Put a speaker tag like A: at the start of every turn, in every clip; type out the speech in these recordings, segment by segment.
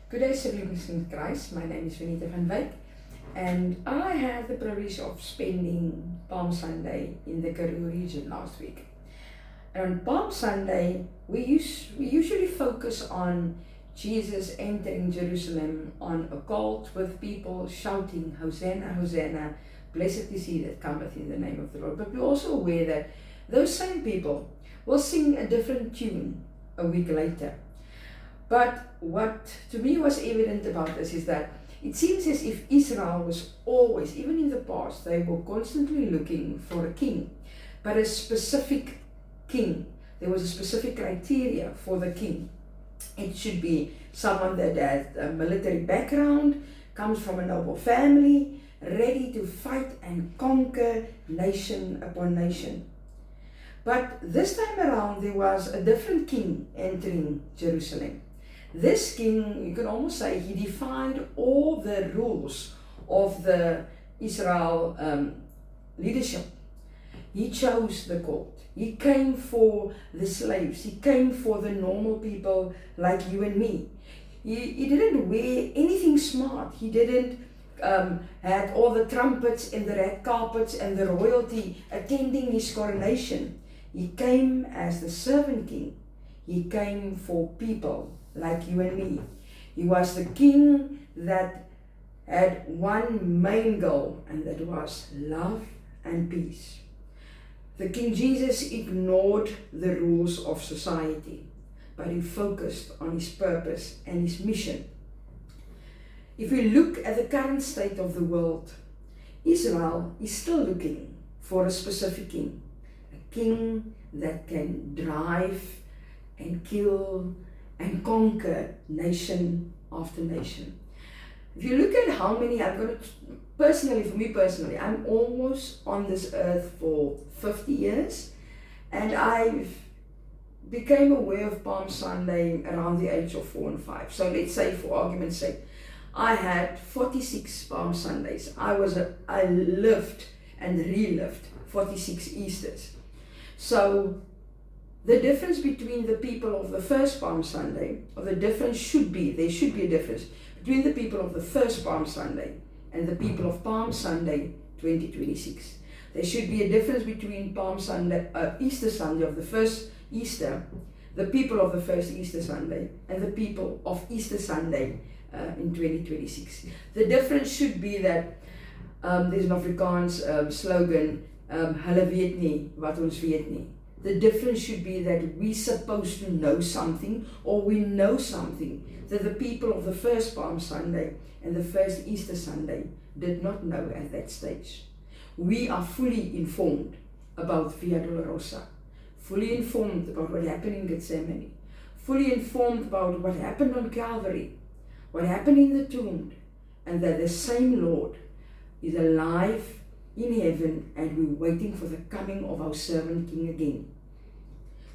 A: Good day, siblings in Christ. My name is Vanita van Wyk, and I had the privilege of spending Palm Sunday in the Karoo region last week. And on Palm Sunday, we usually focus on Jesus entering Jerusalem on a colt with people shouting, Hosanna, Hosanna, blessed is he that cometh in the name of the Lord. But we're also aware that those same people will sing a different tune a week later. But what to me was evident about this is that it seems as if Israel was always, even in the past, they were constantly looking for a king, but a specific king. There was a specific criteria for the king. It should be someone that has a military background, comes from a noble family, ready to fight and conquer nation upon nation. But this time around, there was a different king entering Jerusalem. This king, you can almost say, he defied all the rules of the Israel leadership. He chose the colt. He came for the slaves. He came for the normal people like you and me. He didn't wear anything smart. He didn't had all the trumpets and the red carpets and the royalty attending his coronation. He came as the servant king. He came for people like you and me. He was the king that had one main goal, and that was love and peace. The King Jesus ignored the rules of society, but he focused on his purpose and his mission. If we look at the current state of the world, Israel is still looking for a specific king, a king that can drive and kill and conquer nation after nation. If you look at how many, for me personally, I'm almost on this earth for 50 years, and I became aware of Palm Sunday around the age of 4 and 5. So let's say, for argument's sake, I had 46 Palm Sundays. I lived and relived 46 Easters. So the difference between the people of the first Palm Sunday, or there should be a difference between the people of the first Palm Sunday and the people of Palm Sunday 2026. There should be a difference between Palm Sunday, Easter Sunday of the first Easter, the people of the first Easter Sunday, and the people of Easter Sunday in 2026. The difference should be that there's an Afrikaans slogan, hulle weet nie wat ons weet nie. The difference should be that we're supposed to know something, or we know something that the people of the first Palm Sunday and the first Easter Sunday did not know at that stage. We are fully informed about Via Dolorosa, fully informed about what happened in Gethsemane, fully informed about what happened on Calvary, what happened in the tomb, and that the same Lord is alive in heaven, and we're waiting for the coming of our servant King again.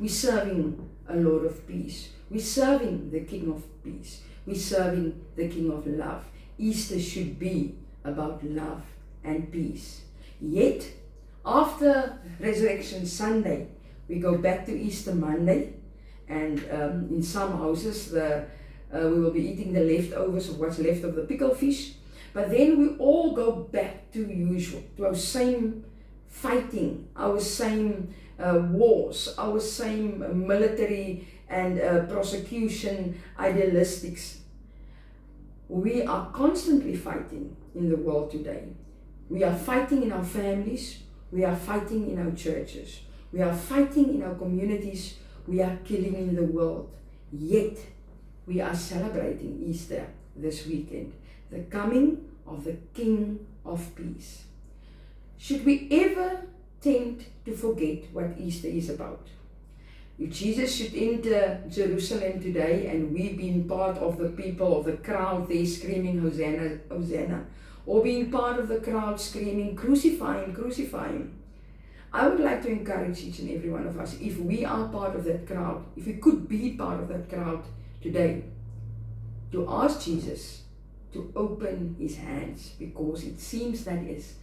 A: We're serving a Lord of peace. We're serving the King of peace. We're serving the King of love. Easter should be about love and peace. Yet, after Resurrection Sunday, we go back to Easter Monday, and in some houses we will be eating the leftovers of what's left of the pickled fish. But then we all go back to usual, to our same fighting, our same wars, our same military and prosecution idealistics. We are constantly fighting in the world today. We are fighting in our families, we are fighting in our churches, we are fighting in our communities, we are killing in the world. Yet, we are celebrating Easter this weekend, the coming of the King of Peace. Should we ever tend to forget what Easter is about? If Jesus should enter Jerusalem today and we being part of the people, of the crowd there screaming Hosanna, Hosanna, or being part of the crowd screaming crucify him, crucify him, I would like to encourage each and every one of us, if we are part of that crowd, if we could be part of that crowd today, to ask Jesus to open his hands, because it seems that is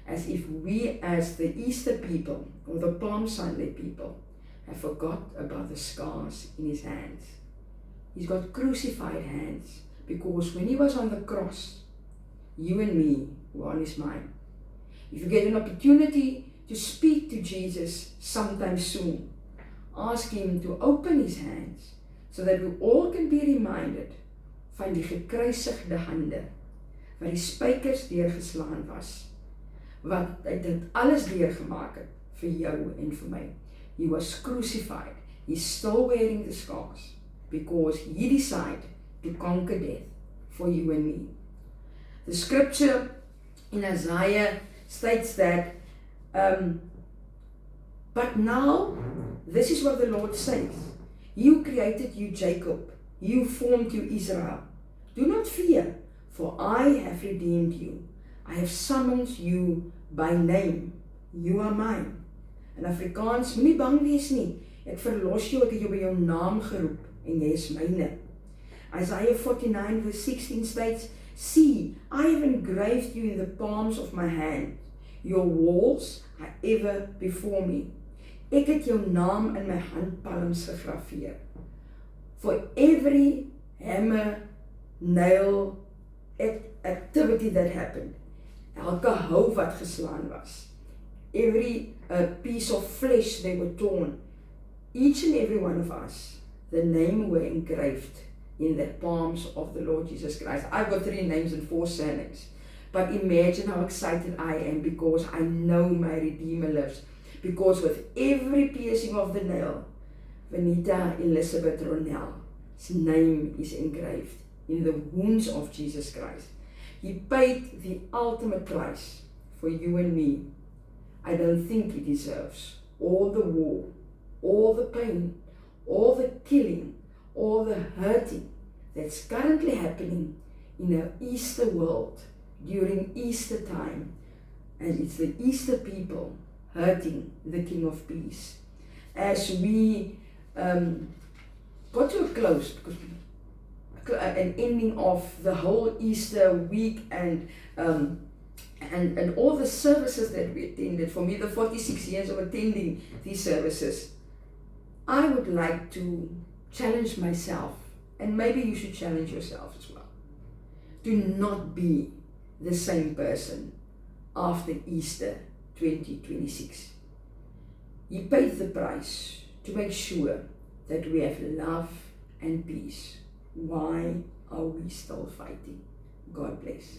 A: as if we, as the Easter people or the Palm Sunday people, have forgot about the scars in his hands. He's got crucified hands Because when he was on the cross, you and me were on his mind. If you get an opportunity to speak to Jesus sometime soon, ask him to open his hands so that we all can be reminded van die gekruisigde hande, waar die spykers deurgeslaan was, wat hy dit alles deurgemaak het vir jou en vir my. He was crucified. He's still wearing the scars because he decided to conquer death for you and me. The scripture in Isaiah states that, but now, this is what the Lord says. He who created you, Jacob, he who formed you, Israel. Do not fear, for I have redeemed you. I have summoned you by name. You are mine. In Afrikaans, moenie bang wees nie. Ek verlos jou, ek het jou by jou naam geroep, en jy is myne. Isaiah 49 verse 16 states, see, I have engraved you in the palms of my hand. Your walls are ever before me. Ek het jou naam in my handpalms gegraveer. For every hammer, nail, activity that happened, elke hou wat geslaan was, every piece of flesh they were torn, each and every one of us, the name were engraved in the palms of the Lord Jesus Christ. I've got 3 names and 4 surnames, but imagine how excited I am because I know my Redeemer lives. Because with every piercing of the nail, Venita Elizabeth Ronell's name is engraved in the wounds of Jesus Christ. He paid the ultimate price for you and me. I don't think he deserves all the war, all the pain, all the killing, all the hurting that's currently happening in our Easter world during Easter time. And it's the Easter people hurting the King of Peace. As we got to a close, because an ending of the whole Easter week and all the services that we attended, for me the 46 years of attending these services, I would like to challenge myself, and maybe you should challenge yourself as well, to not be the same person after Easter 2026. He paid the price to make sure that we have love and peace. Why are we still fighting? God bless.